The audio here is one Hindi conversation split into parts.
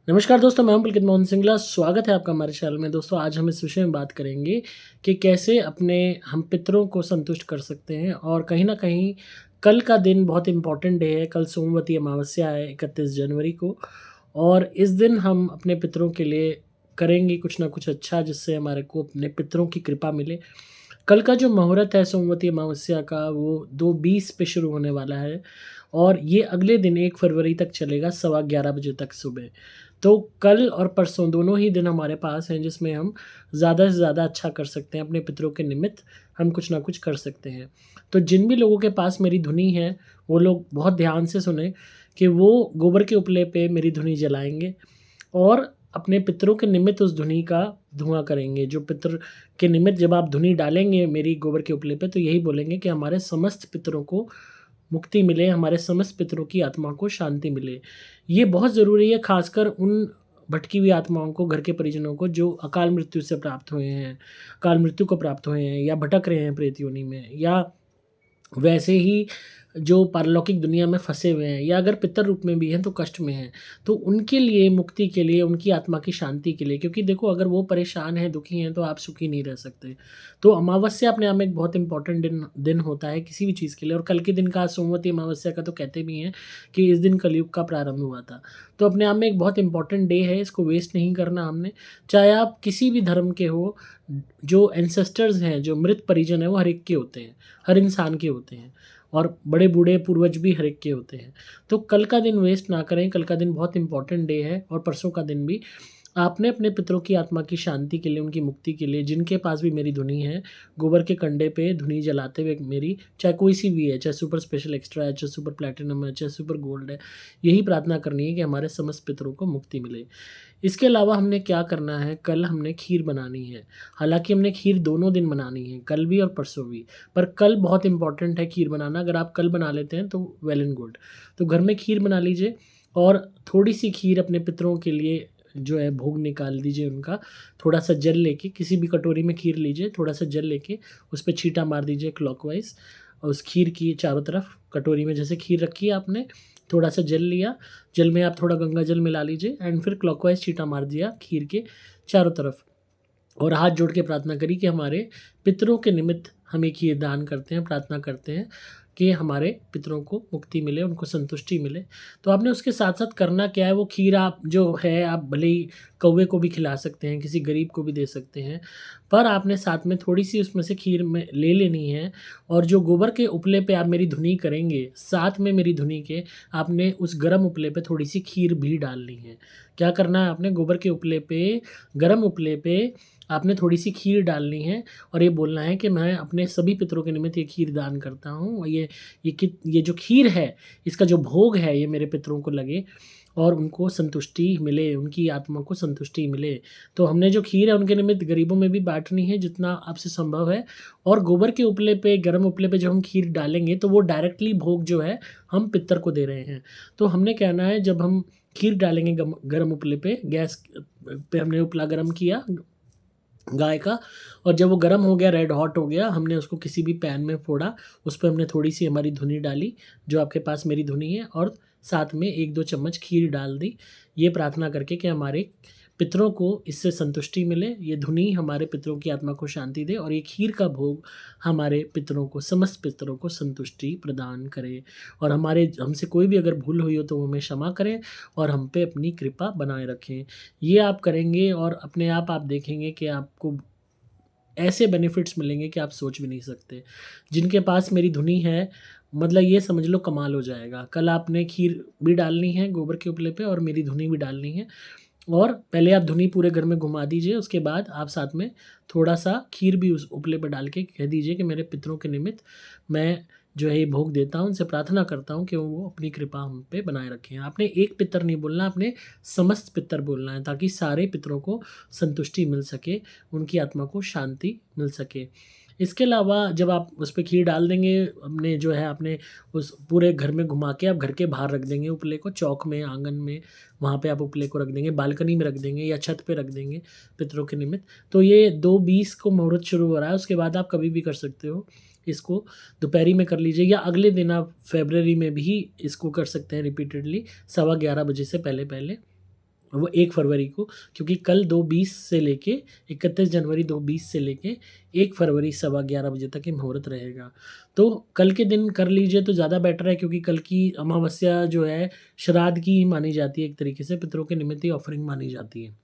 नमस्कार दोस्तों, मैं हूं पुलकित मोहन सिंगला। स्वागत है आपका हमारे चैनल में। दोस्तों, आज हम इस विषय में बात करेंगे कि कैसे हम पितरों को संतुष्ट कर सकते हैं। और कहीं न कहीं कल का दिन बहुत इम्पोर्टेंट डे है। कल सोमवती अमावस्या है 31 जनवरी को। और इस दिन हम अपने पितरों के लिए करेंगे कुछ ना कुछ अच्छा, जिससे हमारे को अपने पितरों की कृपा मिले। कल का जो मुहूर्त है सोमवती अमावस्या का, वो 2:20 पे शुरू होने वाला है और ये अगले दिन 1 फरवरी तक चलेगा, सवा 11 बजे तक सुबह। तो कल और परसों दोनों ही दिन हमारे पास हैं, जिसमें हम ज़्यादा से ज़्यादा अच्छा कर सकते हैं। अपने पितरों के निमित्त हम कुछ ना कुछ कर सकते हैं। तो जिन भी लोगों के पास मेरी धुनी है, वो लोग बहुत ध्यान से सुनें कि वो गोबर के उपले पे मेरी धुनी जलाएँगे और अपने पितरों के निमित्त उस धुनी का धुआँ करेंगे। जो पितर के निमित्त जब आप धुनी डालेंगे मेरी गोबर के उपले पे, तो यही बोलेंगे कि हमारे समस्त पितरों को मुक्ति मिले, हमारे समस्त पितरों की आत्मा को शांति मिले। ये बहुत ज़रूरी है, ख़ासकर उन भटकी हुई आत्माओं को, घर के परिजनों को जो अकाल मृत्यु से प्राप्त हुए हैं, अकाल मृत्यु को प्राप्त हुए हैं या भटक रहे हैं प्रेत योनि में, या वैसे ही जो पारलौकिक दुनिया में फँसे हुए हैं, या अगर पितर रूप में भी हैं तो कष्ट में हैं। तो उनके लिए, मुक्ति के लिए, उनकी आत्मा की शांति के लिए, क्योंकि देखो, अगर वो परेशान हैं, दुखी हैं, तो आप सुखी नहीं रह सकते। तो अमावस्या अपने आप में एक बहुत इम्पोर्टेंट दिन दिन होता है किसी भी चीज़ के लिए। और कल के दिन का, सोमवती अमावस्या का, तो कहते भी हैं कि इस दिन कलयुग का प्रारंभ हुआ था। तो अपने आप में एक बहुत इम्पोर्टेंट डे है, इसको वेस्ट नहीं करना हमने। चाहे आप किसी भी धर्म के हो, जो एंसेस्टर्स हैं, जो मृत परिजन हैं, वो हर एक के होते हैं, हर इंसान के होते हैं। और बड़े बूढ़े पूर्वज भी हर एक के होते हैं। तो कल का दिन वेस्ट ना करें, कल का दिन बहुत इम्पोर्टेंट डे है, और परसों का दिन भी। आपने अपने पितरों की आत्मा की शांति के लिए, उनकी मुक्ति के लिए, जिनके पास भी मेरी धुनी है, गोबर के कंडे पे धुनी जलाते हुए मेरी, चाहे कोई सी भी है, चाहे सुपर स्पेशल एक्स्ट्रा है, चाहे सुपर प्लैटिनम है, चाहे सुपर गोल्ड है, यही प्रार्थना करनी है कि हमारे समस्त पितरों को मुक्ति मिले। इसके अलावा हमने क्या करना है, कल हमने खीर बनानी है। हालाँकि हमने खीर दोनों दिन बनानी है, कल भी और परसों भी। पर कल बहुत इम्पोर्टेंट है खीर बनाना। अगर आप कल बना लेते हैं तो वेल एंड गुड। तो घर में खीर बना लीजिए और थोड़ी-सी खीर अपने पितरों के लिए जो है भोग निकाल दीजिए उनका। थोड़ा-सा जल लेके, किसी भी कटोरी में खीर लीजिए, थोड़ा-सा जल लेके उस पे छींटा मार दीजिए क्लॉकवाइज़। और उस खीर की चारों तरफ, कटोरी में जैसे खीर रखी है आपने, थोड़ा-सा जल लिया, जल में आप थोड़ा गंगा जल मिला लीजिए एंड फिर क्लॉकवाइज़ छींटा मार दिया खीर के चारों तरफ। और हाथ जोड़ के प्रार्थना करी कि हमारे पितरों के निमित्त हम एक ये दान करते हैं, प्रार्थना करते हैं कि हमारे पितरों को मुक्ति मिले, उनको संतुष्टि मिले। तो आपने उसके साथ-साथ करना क्या है, वो खीर आप जो है, आप भले ही कौवे को भी खिला सकते हैं, किसी गरीब को भी दे सकते हैं। पर आपने साथ में थोड़ी-सी उसमें से खीर में ले लेनी है, और जो गोबर के उपले पे आप मेरी धुनी करेंगे, साथ में मेरी धुनी के आपने उस गरम उपले पे थोड़ी-सी खीर भी डालनी है। क्या करना है आपने, गोबर के उपले पे, गरम उपले पे आपने थोड़ी-सी खीर डालनी है और ये बोलना है कि मैं अपने सभी पितरों के निमित्त ये खीर दान करता हूँ। और ये जो खीर है, इसका जो भोग है, ये मेरे पितरों को लगे और उनको संतुष्टि मिले, उनकी आत्मा को संतुष्टि मिले। तो हमने जो खीर है उनके निमित्त गरीबों में भी बाँटनी है जितना आपसे संभव है। और गोबर के उपले पे, गरम उपले पे जब हम खीर डालेंगे, तो वो डायरेक्टली भोग जो है हम पितर को दे रहे हैं। तो हमने कहना है, जब हम खीर डालेंगे गरम उपले पे, गैस पे हमने उपला गरम किया गाय का, और जब वो गरम हो गया, रेड हॉट हो गया, हमने उसको किसी भी पैन में फोड़ा, उस पे हमने थोड़ी-सी हमारी धुनी डाली, जो आपके पास मेरी धुनी है, और साथ में 1-2 चम्मच खीर डाल दी। ये प्रार्थना करके कि हमारे पितरों को इससे संतुष्टि मिले, ये धुनी हमारे पितरों की आत्मा को शांति दे, और ये खीर का भोग हमारे पितरों को, समस्त पितरों को संतुष्टि प्रदान करे। और हमसे कोई भी अगर भूल हुई हो तो वो हमें क्षमा करें और हम पे अपनी कृपा बनाए रखें। ये आप करेंगे और अपने आप देखेंगे कि आपको ऐसे बेनिफिट्स मिलेंगे कि आप सोच भी नहीं सकते। जिनके पास मेरी धुनी है, मतलब ये समझ लो कमाल हो जाएगा। कल आपने खीर भी डालनी है गोबर के उपले पे और मेरी धुनी भी डालनी है। और पहले आप धुनी पूरे घर में घुमा दीजिए, उसके बाद आप साथ में थोड़ा-सा खीर भी उस उपले पे डाल के कह दीजिए कि मेरे पितरों के निमित्त मैं जो है ये भोग देता हूँ, उनसे प्रार्थना करता हूँ कि वो अपनी कृपा हम पे बनाए रखें। आपने एक पितर नहीं बोलना, आपने समस्त पितर बोलना है, ताकि सारे पितरों को संतुष्टि मिल सके, उनकी आत्मा को शांति मिल सके। इसके अलावा जब आप उस पे खीर डाल देंगे, हमने जो है आपने उस पूरे घर में घुमा के आप घर के बाहर रख देंगे उपले को, चौक में, आँगन में, वहाँ पे आप उपले को रख देंगे, बालकनी में रख देंगे या छत पे रख देंगे पितरों के निमित्त। तो ये 2:20 को मुहूर्त शुरू हो रहा है, उसके बाद आप कभी भी कर सकते हो। इसको दोपहरी में कर लीजिए, या अगले दिन आप फ़रवरी में भी इसको कर सकते हैं रिपीटेडली, सवा 11 बजे से पहले-पहले। वो 1 फरवरी को, क्योंकि कल 2:20 से लेके 31 जनवरी 2:20 से लेके 1 फरवरी 11:15 बजे तक ये मुहूर्त रहेगा। तो कल के दिन कर लीजिए तो ज़्यादा बेटर है, क्योंकि कल की अमावस्या जो है श्राद्ध की ही मानी जाती है, एक तरीके से पितरों के निमित्त ही ऑफरिंग मानी जाती है।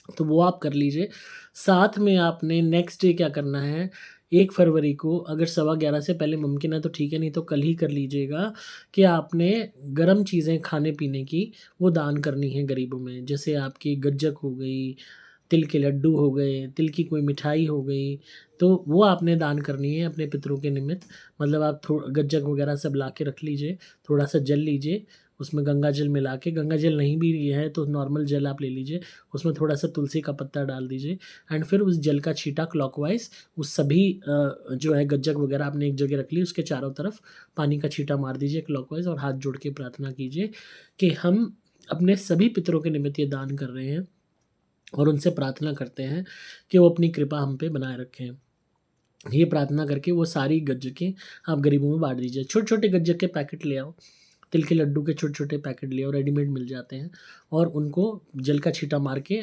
तो वो आप कर लीजिए। साथ में आपने नेक्स्ट डे क्या करना है, 1 फरवरी को अगर 11:15 से पहले मुमकिन है तो ठीक है, नहीं तो कल ही कर लीजिएगा कि आपने गरम चीज़ें खाने-पीने की वो दान करनी है गरीबों में। जैसे आपकी गज्जक हो गई, तिल के लड्डू हो गए, तिल की कोई मिठाई हो गई, तो वो आपने दान करनी है अपने पितरों के निमित्त। मतलब आप गज्जक वगैरह सब ला के रख लीजिए, थोड़ा-सा जल लीजिए, उसमें गंगा जल मिला के, गंगा जल नहीं भी है तो नॉर्मल जल आप ले लीजिए, उसमें थोड़ा-सा तुलसी का पत्ता डाल दीजिए एंड फिर उस जल का छींटा क्लॉकवाइज़ उस सभी जो है गज्जक वगैरह आपने एक जगह रख ली, उसके चारों तरफ पानी का छींटा मार दीजिए क्लॉकवाइज़ और हाथ जोड़ के प्रार्थना कीजिए कि हम अपने सभी पितरों के निमित्त ये दान कर रहे हैं और उनसे प्रार्थना करते हैं कि वो अपनी कृपा हम पे बनाए रखें। ये प्रार्थना करके वो सारी गज्जकें आप गरीबों में बाँट दीजिए। छोटे-छोटे गज्जक के पैकेट ले आओ, तिल के लड्डू के छोटे-छोटे पैकेट ले आओ, रेडीमेड मिल जाते हैं और उनको जल का छींटा मार के,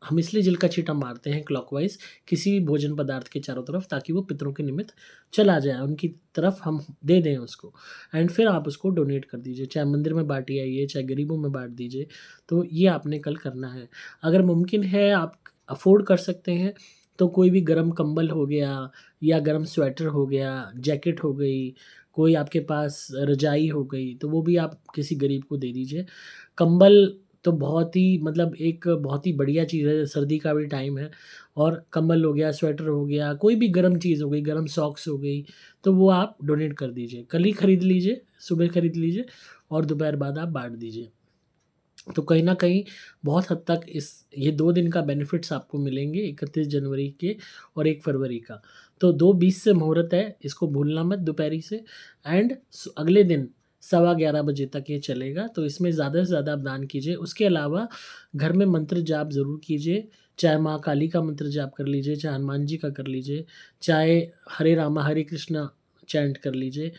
हम इसलिए जल का छींटा मारते हैं क्लॉकवाइज़ किसी भी भोजन पदार्थ के चारों तरफ, ताकि वो पितरों के निमित्त चला जाए, उनकी तरफ हम दे दें उसको एंड फिर आप उसको डोनेट कर दीजिए, चाहे मंदिर में बाँटिए आइए, चाहे गरीबों में बाँट दीजिए। तो ये आपने कल करना है। अगर मुमकिन है, आप अफ़ोर्ड कर सकते हैं, तो कोई भी गरम कंबल हो गया या गरम स्वेटर हो गया, जैकेट हो गई, कोई आपके पास रज़ाई हो गई, तो वो भी आप किसी गरीब को दे दीजिए। कंबल तो बहुत ही मतलब एक बहुत ही बढ़िया चीज़ है, सर्दी का भी टाइम है और कंबल हो गया, स्वेटर हो गया, कोई भी गरम चीज़ हो गई, गरम सॉक्स हो गई, तो वो आप डोनेट कर दीजिए। कल ही खरीद लीजिए, सुबह खरीद लीजिए और दोपहर बाद आप बाँट दीजिए। तो कहीं न कहीं बहुत हद तक इस ये 2 दिन का बेनिफिट्स आपको मिलेंगे, 31 जनवरी के और 1 फरवरी का। तो 2:20 से मुहूर्त है, इसको भूलना मत दोपहरी से एंड अगले दिन 11:15 बजे तक ये चलेगा, तो इसमें ज़्यादा से ज़्यादा आप दान कीजिए। उसके अलावा घर में मंत्र जाप ज़रूर कीजिए, चाहे माँ काली का मंत्र जाप कर लीजिए, चाहे हनुमान जी का कर लीजिए, चाहे हरे रामा हरे कृष्णा चैंट कर लीजिए।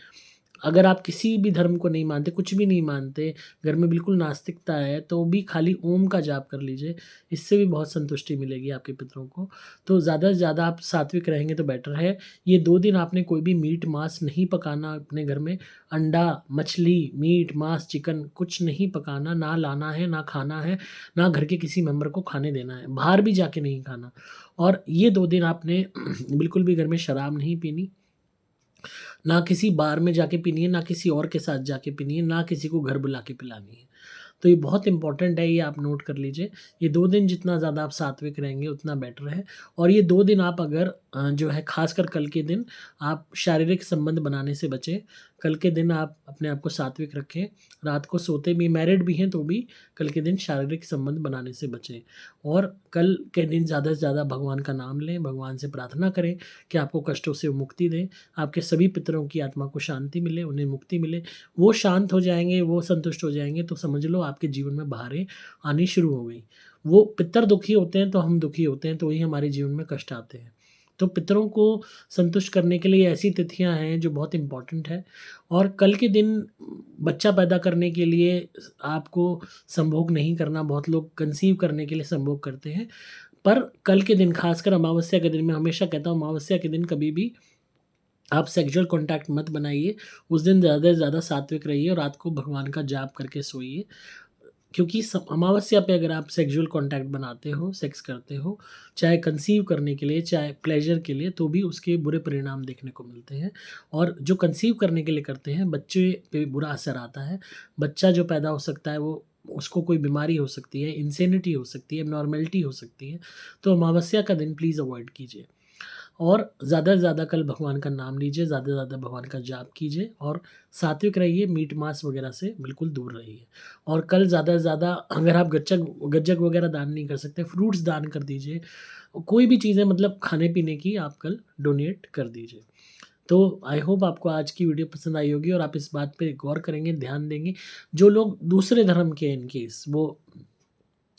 अगर आप किसी भी धर्म को नहीं मानते, कुछ भी नहीं मानते, घर में बिल्कुल नास्तिकता है, तो भी खाली ओम का जाप कर लीजिए, इससे भी बहुत संतुष्टि मिलेगी आपके पितरों को। तो ज़्यादा से ज़्यादा आप सात्विक रहेंगे तो बेटर है। ये 2 दिन आपने कोई भी मीट, मांस नहीं पकाना अपने घर में, अंडा, मछली, मीट, मांस, चिकन कुछ नहीं पकाना, ना लाना है, ना खाना है, ना घर के किसी मेंबर को खाने देना है, बाहर भी जाके नहीं खाना। और ये 2 दिन आपने बिल्कुल भी घर में शराब नहीं पीनी, ना किसी बार में जाके पीनी है, ना किसी और के साथ जाके पीनी है, ना किसी को घर बुला के पिलानी है। तो ये बहुत इम्पोर्टेंट है, ये आप नोट कर लीजिए। ये 2 दिन जितना ज़्यादा आप सात्विक रहेंगे उतना बेटर है और ये 2 दिन आप अगर जो है ख़ासकर कल के दिन आप शारीरिक संबंध बनाने से बचें। कल के दिन आप अपने आप को सात्विक रखें, रात को सोते भी मैरिड भी हैं तो भी कल के दिन शारीरिक संबंध बनाने से बचें और कल के दिन ज़्यादा से ज़्यादा भगवान का नाम लें, भगवान से प्रार्थना करें कि आपको कष्टों से वो मुक्ति दें, आपके सभी पितरों की आत्मा को शांति मिले, उन्हें मुक्ति मिले। वो शांत हो जाएँगे, वो संतुष्ट हो जाएँगे तो समझ लो आपके जीवन में बहारें आनी शुरू हो गई। वो पितर दुखी होते हैं तो हम दुखी होते हैं, तो वही हमारे जीवन में कष्ट आते हैं। तो पितरों को संतुष्ट करने के लिए ऐसी तिथियाँ हैं जो बहुत इम्पोर्टेंट है और कल के दिन बच्चा पैदा करने के लिए आपको संभोग नहीं करना, बहुत लोग कंसीव करने के लिए संभोग करते हैं। पर कल के दिन ख़ासकर अमावस्या के दिन, मैं हमेशा कहता हूँ अमावस्या के दिन कभी भी आप सेक्सुअल कॉन्टैक्ट मत बनाइए। उस दिन ज़्यादा से ज़्यादा सात्विक रहिए और रात को भगवान का जाप करके सोइए। क्योंकि अमावस्या पे अगर आप सेक्सुअल कॉन्टैक्ट बनाते हो, सेक्स करते हो, चाहे कंसीव करने के लिए, चाहे प्लेज़र के लिए, तो भी उसके बुरे परिणाम देखने को मिलते हैं। और जो कंसीव करने के लिए करते हैं, बच्चे पे बुरा असर आता है। बच्चा जो पैदा हो सकता है वो उसको कोई बीमारी हो सकती है, इंसैनिटी हो सकती है, एब्नॉर्मैलिटी हो सकती है। तो अमावस्या का दिन प्लीज़ अवॉइड कीजिए। और ज़्यादा से ज़्यादा कल भगवान का नाम लीजिए, ज़्यादा से ज़्यादा भगवान का जाप कीजिए और सात्विक रहिए, मीट मांस वगैरह से बिल्कुल दूर रहिए। और कल ज़्यादा से ज़्यादा अगर आप गज्जक वगैरह दान नहीं कर सकते, फ्रूट्स दान कर दीजिए। कोई भी चीज़ें मतलब खाने-पीने की आप कल डोनेट कर दीजिए। तो आई होप आपको आज की वीडियो पसंद आई होगी और आप इस बात पे गौर करेंगे, ध्यान देंगे। जो लोग दूसरे धर्म के हैं इन केस वो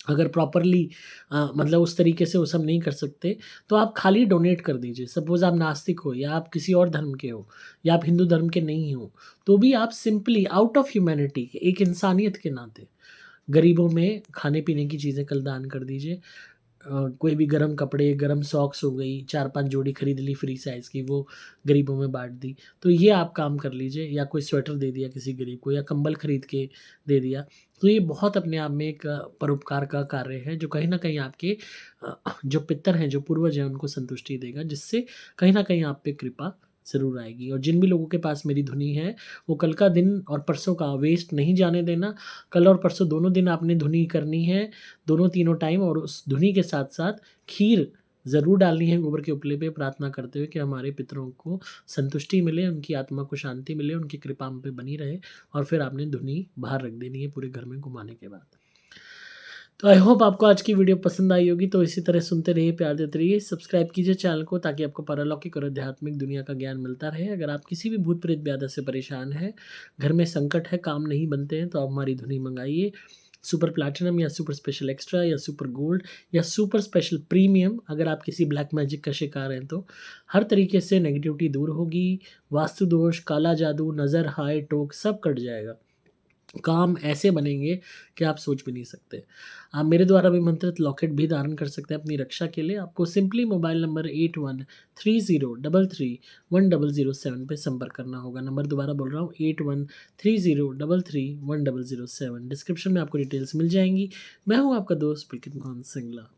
अगर प्रॉपरली मतलब उस तरीके से वो सब नहीं कर सकते, तो आप खाली डोनेट कर दीजिए। सपोज़ आप नास्तिक हो या आप किसी और धर्म के हो या आप हिंदू धर्म के नहीं हो, तो भी आप सिंपली आउट ऑफ ह्यूमैनिटी एक इंसानियत के नाते गरीबों में खाने-पीने की चीज़ें कल दान कर दीजिए। कोई भी गरम कपड़े, गरम सॉक्स हो गई, 4-5 जोड़ी खरीद ली फ्री साइज़ की, वो गरीबों में बाँट दी। तो ये आप काम कर लीजिए, या कोई स्वेटर दे दिया किसी गरीब को, या कंबल खरीद के दे दिया। तो ये बहुत अपने आप में एक परोपकार का कार्य है, जो कहीं न कहीं आपके जो पितर हैं, जो पूर्वज हैं, उनको संतुष्टि देगा, जिससे कहीं न कहीं आप पे कृपा ज़रूर आएगी। और जिन भी लोगों के पास मेरी धुनी है, वो कल का दिन और परसों का वेस्ट नहीं जाने देना। कल और परसों दोनों दिन आपने धुनी करनी है, दोनों तीनों टाइम, और उस धुनी के साथ-साथ खीर ज़रूर डालनी है गोबर के उपले पे, प्रार्थना करते हुए कि हमारे पितरों को संतुष्टि मिले, उनकी आत्मा को शांति मिले, उनकी कृपा हम पे बनी रहे। और फिर आपने धुनी बाहर रख देनी है पूरे घर में घुमाने के बाद। तो आई होप आपको आज की वीडियो पसंद आई होगी। तो इसी तरह सुनते रहिए, प्यार देते रहिए, सब्सक्राइब कीजिए चैनल को, ताकि आपको पारलौकिक और आध्यात्मिक दुनिया का ज्ञान मिलता रहे। अगर आप किसी भी भूत प्रेत ब्याधा से परेशान हैं, घर में संकट है, काम नहीं बनते हैं, तो आप हमारी धुनी मंगाइए। सुपर प्लैटिनम या सुपर स्पेशल एक्स्ट्रा या सुपर गोल्ड या सुपर स्पेशल प्रीमियम। अगर आप किसी ब्लैक मैजिक का शिकार हैं, तो हर तरीके से नेगेटिविटी दूर होगी, वास्तु दोष, काला जादू, नज़र, हाय टोक सब कट जाएगा। काम ऐसे बनेंगे कि आप सोच भी नहीं सकते। आप मेरे द्वारा विमंत्रित लॉकेट भी धारण कर सकते हैं अपनी रक्षा के लिए। आपको सिंपली मोबाइल नंबर 8130331007 पे संपर्क करना होगा। नंबर दोबारा बोल रहा हूँ, 8130331007। डिस्क्रिप्शन में आपको डिटेल्स मिल जाएँगी। मैं हूँ आपका दोस्त पुलकित मोहन सिंगला।